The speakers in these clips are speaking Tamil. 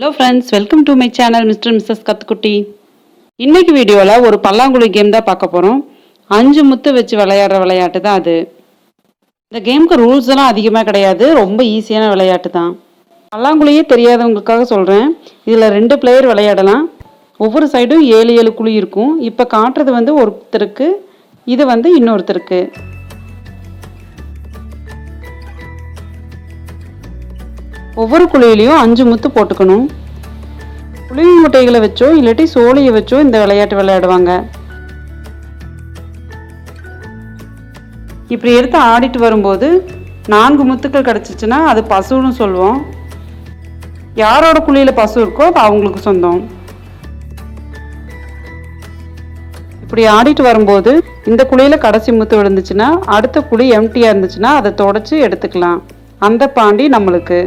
Hello friends, welcome to my channel mister missus Kathukkutti. இன்னைக்கு வீடியோவில் ஒரு பல்லாங்குழி கேம் தான் பார்க்க போகிறோம். 5 முத்து வச்சு விளையாடுற விளையாட்டு தான் அது. இந்த கேமுக்கு ரூல்ஸ் எல்லாம் அதிகமாக கிடையாது, ரொம்ப ஈஸியான விளையாட்டு தான். பல்லாங்குழியே தெரியாதவங்களுக்காக சொல்கிறேன். இதில் 2 பிளேயர் விளையாடலாம். ஒவ்வொரு சைடும் 7 குழி இருக்கும். இப்போ காட்டுறது ஒருத்தருக்கு, இது இன்னொருத்தருக்கு. ஒவ்வொரு குழியிலையும் 5 முத்து போட்டுக்கணும். புளிய முட்டைகளை வச்சோ இல்லாட்டி சோழியை வச்சோ இந்த விளையாட்டு விளையாடுவாங்க. இப்படி எடுத்து ஆடிட்டு வரும்போது 4 முத்துக்கள் கிடச்சிச்சுன்னா அது பசுன்னு சொல்லுவோம். யாரோட குழியில் பசு இருக்கோ அது அவங்களுக்கு சொந்தம். இப்படி ஆடிட்டு வரும்போது இந்த குழியில் கடைசி முத்து விழுந்துச்சுன்னா அடுத்த குழி எம்டியாக இருந்துச்சுன்னா அதை தொடச்சி எடுத்துக்கலாம். அந்த பாண்டி நம்மளுக்கு.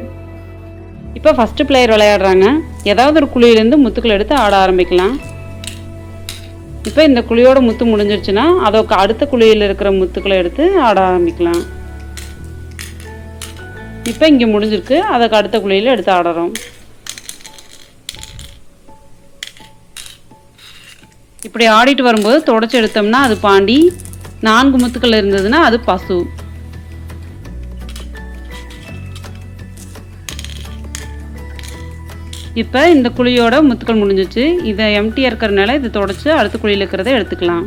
இப்போ ஃபஸ்ட்டு பிளேயர் விளையாடுறாங்க. ஏதாவது ஒரு குழியிலேருந்து முத்துக்கள் எடுத்து ஆட ஆரம்பிக்கலாம். இப்போ இந்த குழியோட முத்து முடிஞ்சிருச்சுன்னா அதோக்கு அடுத்த குழியில் இருக்கிற முத்துக்களை எடுத்து ஆட ஆரம்பிக்கலாம். இப்போ இங்கே முடிஞ்சிருக்கு, அதுக்கு அடுத்த குழியில் எடுத்து ஆடுறோம். இப்படி ஆடிட்டு வரும்போது தொடச்சி எடுத்தோம்னா அது பாண்டி, 4 முத்துக்கள் இருந்ததுன்னா அது பசு. இப்போ இந்த குழியோட முத்துக்கள் முடிஞ்சிச்சு. இதை எம்டியாக இருக்கிறதுனால இதை தொடச்சி அடுத்த குழியில் இருக்கிறத எடுத்துக்கலாம்.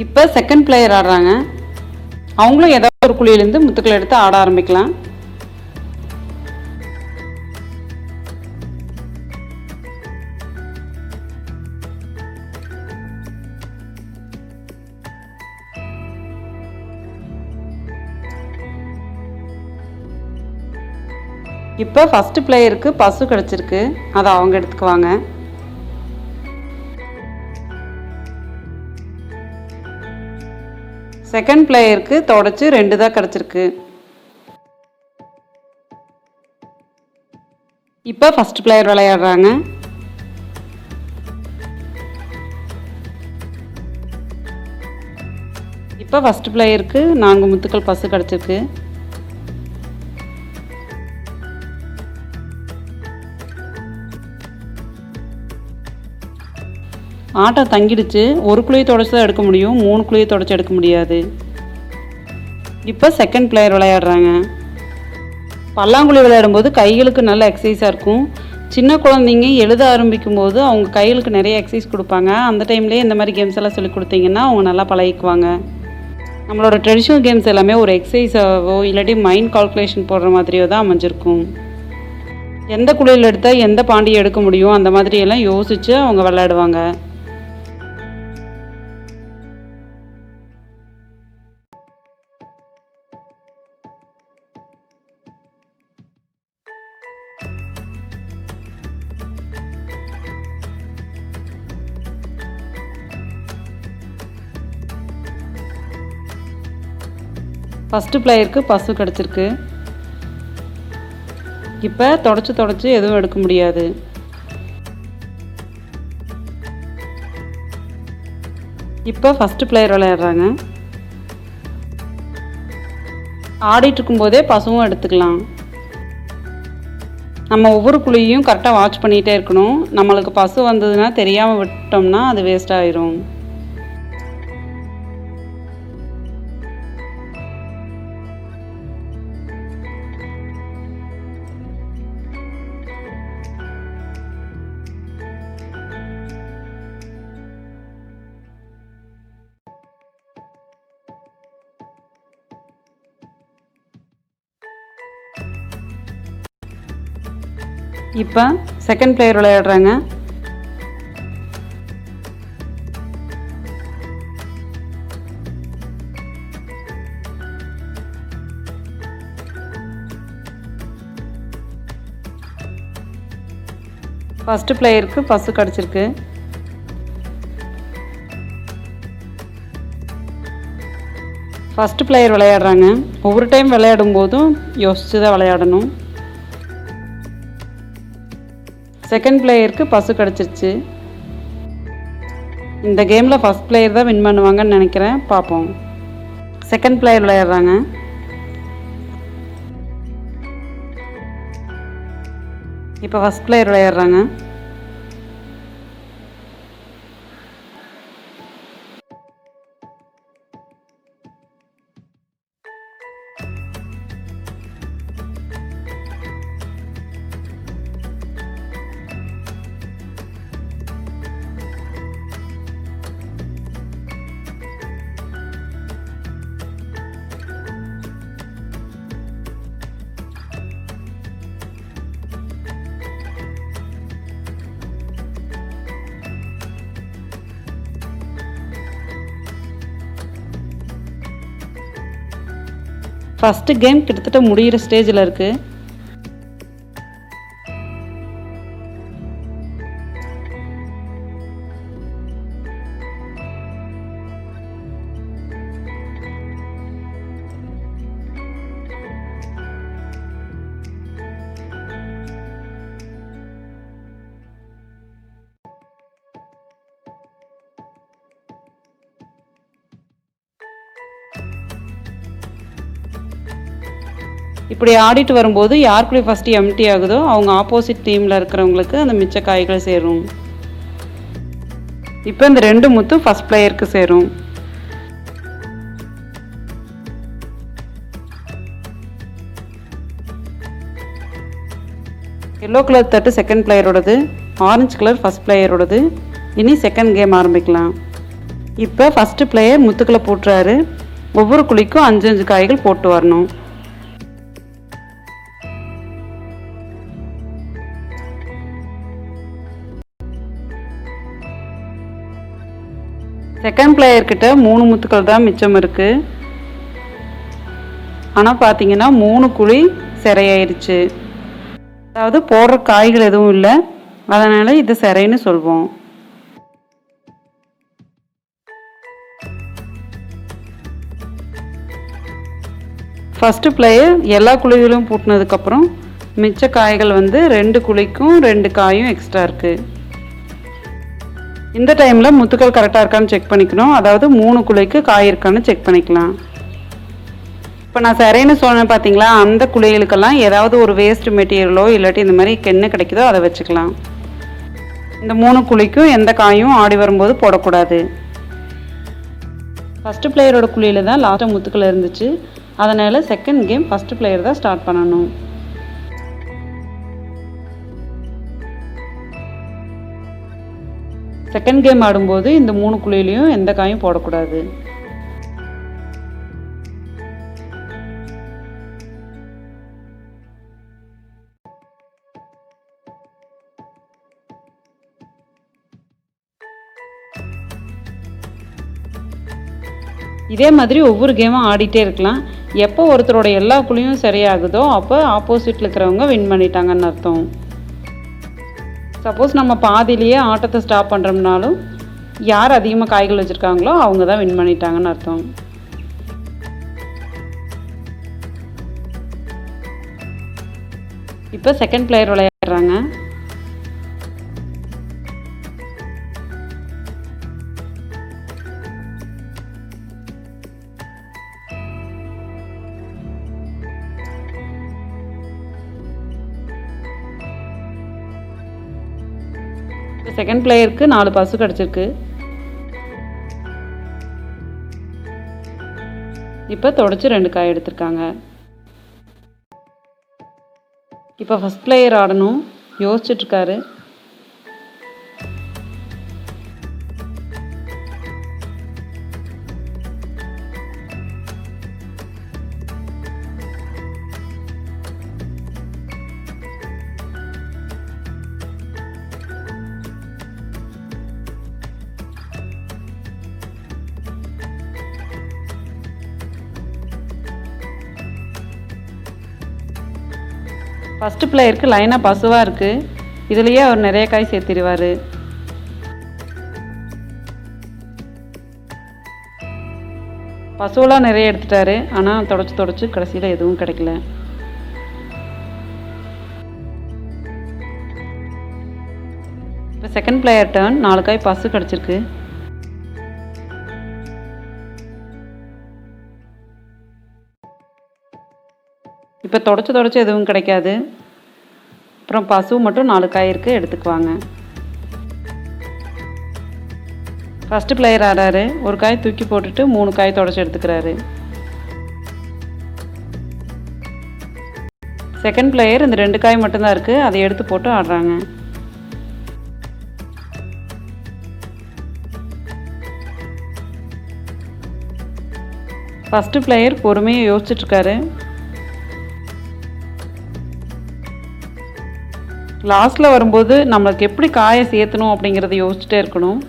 இப்போ செகண்ட் பிளேயர் ஆடுறாங்க. அவங்களும் ஏதாவது ஒரு குழியிலேருந்து முத்துக்களை எடுத்து ஆட ஆரம்பிக்கலாம். இப்போ ஃபஸ்ட்டு பிளேயருக்கு பசு கிடச்சிருக்கு, அதை அவங்க எடுத்துக்குவாங்க. செகண்ட் பிளேயருக்கு தொடச்சி 2 தான் கிடச்சிருக்கு. இப்போ ஃபஸ்ட் பிளேயர் விளையாடுறாங்க. இப்போ ஃபஸ்ட் பிளேயருக்கு 4 முத்துக்கள் பசு கிடச்சிருக்கு. ஆட்டம் தங்கிடுச்சு. ஒரு குழியை தொடச்சி தான் எடுக்க முடியும், 3 குழியை தொடச்சி எடுக்க முடியாது. இப்போ செகண்ட் பிளேயர் விளையாடுறாங்க. பல்லாங்குழி விளையாடும்போது கைகளுக்கு நல்ல எக்ஸசைஸாக இருக்கும். சின்ன குழந்தைங்க எழுத ஆரம்பிக்கும் போது அவங்க கைகளுக்கு நிறைய எக்ஸசைஸ் கொடுப்பாங்க. அந்த டைம்லேயே இந்த மாதிரி கேம்ஸ் எல்லாம் சொல்லி கொடுத்தீங்கன்னா அவங்க நல்லா பழகிக்குவாங்க. நம்மளோட ட்ரெடிஷ்னல் கேம்ஸ் எல்லாமே ஒரு எக்ஸசைஸாவோ இல்லாட்டி மைண்ட் கால்குலேஷன் போடுற மாதிரியோ தான் அமைஞ்சிருக்கும். எந்த குழியில் எடுத்தால் எந்த பாண்டியை எடுக்க முடியும் அந்த மாதிரியெல்லாம் யோசித்து அவங்க விளையாடுவாங்க. ஃபஸ்ட்டு பிளேயருக்கு பசு கிடச்சிருக்கு. இப்போ தொடச்சி எதுவும் எடுக்க முடியாது. இப்போ ஃபஸ்ட்டு பிளேயர் விளையாடுறாங்க. ஆடிட்டு இருக்கும்போதே பசுவும் எடுத்துக்கலாம். நம்ம ஒவ்வொரு குழியையும் கரெக்டாக வாட்ச் பண்ணிகிட்டே இருக்கணும். நம்மளுக்கு பசு வந்ததுன்னா தெரியாமல் விட்டோம்னா அது வேஸ்ட் ஆயிரும். இப்போ செகண்ட் பிளேயர் விளையாடுறாங்க. ஃபஸ்ட்டு பிளேயருக்கு பசு கிடச்சிருக்கு. ஃபஸ்ட்டு பிளேயர் விளையாடுறாங்க. ஒவ்வொரு டைம் விளையாடும் போதும் யோசித்து தான் விளையாடணும். செகண்ட் பிளேயருக்கு பசு கிடச்சிருச்சு. இந்த கேமில் ஃபஸ்ட் பிளேயர் தான் வின் பண்ணுவாங்கன்னு நினைக்கிறேன். பார்ப்போம். செகண்ட் பிளேயர் விளையாடுறாங்க. இப்போ ஃபஸ்ட் பிளேயர் விளையாடுறாங்க. ஃபஸ்ட்டு கேம் கிட்டத்தட்ட முடிகிற ஸ்டேஜில் இருக்குது. இப்படி ஆடிட்டு வரும்போது யாருக்குள்ளே ஃபஸ்ட்டு எம்டி ஆகுதோ அவங்க ஆப்போசிட் டீமில் இருக்கிறவங்களுக்கு அந்த மிச்ச காய்கள் சேரும். இப்போ இந்த 2 முத்தும் ஃபஸ்ட் பிளேயருக்கு சேரும். எல்லோ கலர் தட்டு செகண்ட் பிளேயரோடது, ஆரஞ்சு கலர் ஃபஸ்ட் பிளேயரோடது. இனி செகண்ட் கேம் ஆரம்பிக்கலாம். இப்போ ஃபஸ்ட்டு பிளேயர் முத்துக்களை போட்டுறாரு. ஒவ்வொரு குழிக்கும் 5 காய்கள் போட்டு வரணும். செகண்ட் பிளேயர்கிட்ட 3 முத்துக்கள் தான் மிச்சம் இருக்குது. ஆனால் பார்த்தீங்கன்னா 3 குழி சிறையாயிருச்சு. அதாவது போடுற காய்கள் எதுவும் இல்லை, அதனால் இது சிறைன்னு சொல்வோம். ஃபஸ்ட்டு பிளேயர் எல்லா குழிகளும் பூட்டினதுக்கப்புறம் மிச்ச காய்கள் 2 குழிக்கும் 2 காயும் எக்ஸ்ட்ரா இருக்குது. இந்த டைமில் முத்துக்கள் கரெக்டாக இருக்கான்னு செக் பண்ணிக்கணும். அதாவது 3 குழிக்கு காய் இருக்கான்னு செக் பண்ணிக்கலாம். இப்போ நான் சிறைன்னு சொன்னேன் பார்த்தீங்களா, அந்த குழிகளுக்கெல்லாம் ஏதாவது ஒரு வேஸ்ட் மெட்டீரியலோ இல்லாட்டி இந்த மாதிரி கெண்ணு கிடைக்குதோ அதை வச்சுக்கலாம். இந்த 3 குழிக்கும் எந்த காயும் ஆடி வரும்போது போடக்கூடாது. ஃபஸ்ட்டு பிளேயரோட குழியில் தான் லாஸ்ட்டாக முத்துக்கள் இருந்துச்சு. அதனால் செகண்ட் கேம் ஃபஸ்ட்டு பிளேயர் தான் ஸ்டார்ட் பண்ணணும். செகண்ட் கேம் ஆடும்போது இந்த 3 குழியிலையும் எந்த காயும் போடக்கூடாது. இதே மாதிரி ஒவ்வொரு கேமும் ஆடிட்டே இருக்கலாம். எப்போ ஒருத்தரோட எல்லா குழியும் சரியாகுதோ அப்போ ஆப்போசிட்டில் இருக்கிறவங்க வின் பண்ணிட்டாங்கன்னு அர்த்தம். சப்போஸ் நம்ம பாதியிலேயே ஆட்டத்தை ஸ்டாப் பண்ணுறோம்னாலும் யார் அதிகமாக காய்கள் வச்சுருக்காங்களோ அவங்க தான் வின் பண்ணிட்டாங்கன்னு அர்த்தம். இப்போ செகண்ட் பிளேயர் விளையாடுறாங்க. செகண்ட் பிளேயருக்கு 4 பசு கிடச்சிருக்கு. இப்போ தொடச்சி 2 காய் எடுத்திருக்காங்க. இப்போ ஃபஸ்ட் பிளேயர் ஆடணும், யோசிச்சுட்ருக்காரு. ஃபஸ்ட்டு பிளேயருக்கு லைனாக பசுவாக இருக்குது. இதுலேயே அவர் நிறைய காய் சேர்த்திடுவார். பசுவெலாம் நிறைய எடுத்துட்டாரு. ஆனால் தொடச்சி கடைசியில் எதுவும் கிடைக்கல. இப்போ செகண்ட் பிளேயர் டர்ன். 4 காய் பசு கிடச்சிருக்கு. இப்போ தொடச்சி எதுவும் கிடைக்காது. அப்புறம் பசு மட்டும் 4 காய் இருக்குது, எடுத்துக்குவாங்க. ஃபஸ்ட்டு பிளேயர் ஆடுறாரு. ஒரு காய் தூக்கி போட்டுட்டு 3 காய் தொடச்சி எடுத்துக்கிறாரு. செகண்ட் பிளேயர் இந்த 2 காய் மட்டும்தான் இருக்குது, அதை எடுத்து போட்டு ஆடுறாங்க. ஃபஸ்ட்டு பிளேயர் பொறுமையாக யோசிச்சுட்ருக்காரு. லாஸ்ட்டில் வரும்போது நம்மளுக்கு எப்படி காயை சேர்த்தணும் அப்படிங்கிறத யோசிச்சுட்டே இருக்கணும்.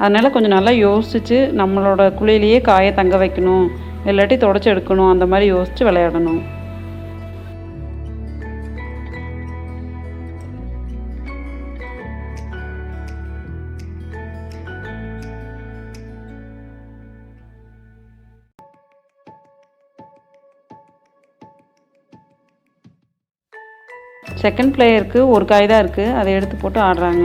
அதனால் கொஞ்சம் நல்லா யோசித்து நம்மளோட குழியிலேயே காயை தங்க வைக்கணும், இல்லாட்டி தொடச்சி எடுக்கணும், அந்த மாதிரி யோசித்து விளையாடணும். செகண்ட் பிளேயருக்கு ஒரு காய் தான் இருக்குது, அதை எடுத்து போட்டு ஆடுறாங்க.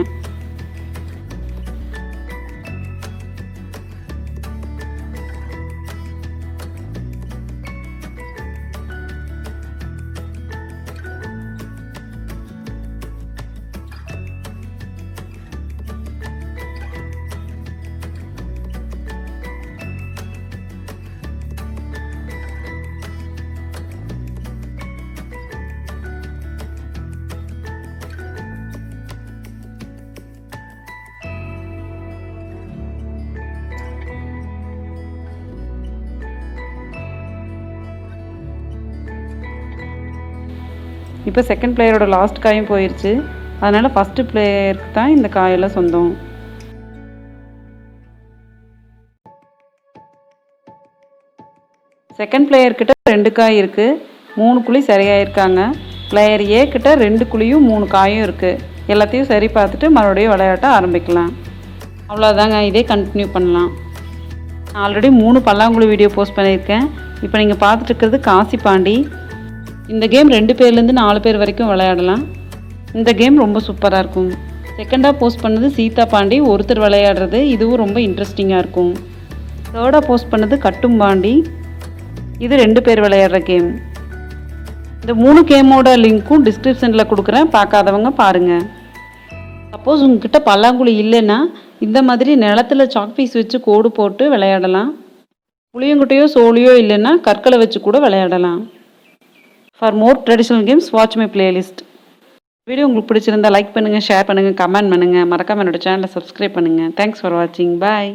இப்போ செகண்ட் பிளேயரோட லாஸ்ட் காயும் போயிடுச்சு. அதனால் ஃபஸ்ட்டு பிளேயருக்கு தான் இந்த காயெல்லாம் சொந்தம். செகண்ட் பிளேயர்கிட்ட 2 காய் இருக்குது, 3 குழி சரியாயிருக்காங்க. பிளேயர் ஏ கிட்ட 2 குழியும் 3 காயும் இருக்குது. எல்லாத்தையும் சரி பார்த்துட்டு மறுபடியும் விளையாட்ட ஆரம்பிக்கலாம். அவ்வளோதாங்க, இதே கண்டினியூ பண்ணலாம். நான் ஆல்ரெடி 3 பல்லாங்குழி வீடியோ போஸ்ட் பண்ணியிருக்கேன். இப்போ நீங்கள் பார்த்துட்டு இருக்கிறது காசி பாண்டி. இந்த கேம் 2 பேர்லேருந்து 4 பேர் வரைக்கும் விளையாடலாம். இந்த கேம் ரொம்ப சூப்பராக இருக்கும். செகண்டாக போஸ்ட் பண்ணது சீதா பாண்டி, ஒருத்தர் விளையாடுறது. இதுவும் ரொம்ப இன்ட்ரெஸ்டிங்காக இருக்கும். தேர்டாக போஸ்ட் பண்ணது கட்டும் பாண்டி, இது 2 பேர் விளையாடுற கேம். இந்த 3 கேமோட லிங்க்கும் டிஸ்கிரிப்ஷனில் கொடுக்குறேன், பார்க்காதவங்க பாருங்கள். சப்போஸ் உங்ககிட்ட பல்லாங்குழி இல்லைன்னா இந்த மாதிரி நிலத்தில் சாக் பீஸ் வச்சு கோடு போட்டு விளையாடலாம். புளியங்குட்டையோ சோழியோ இல்லைன்னா கற்களை வச்சு கூட விளையாடலாம். For more traditional games, watch my playlist. Video உங்களுக்கு பிடிச்சிருந்தா லைக் பண்ணுங்கள், ஷேர் பண்ணுங்கள், கமெண்ட் பண்ணுங்கள். மறக்காமல் என்னோட சேனலை சப்ஸ்கிரைப் பண்ணுங்கள். தேங்க்ஸ் ஃபார் வாட்சிங். பாய்.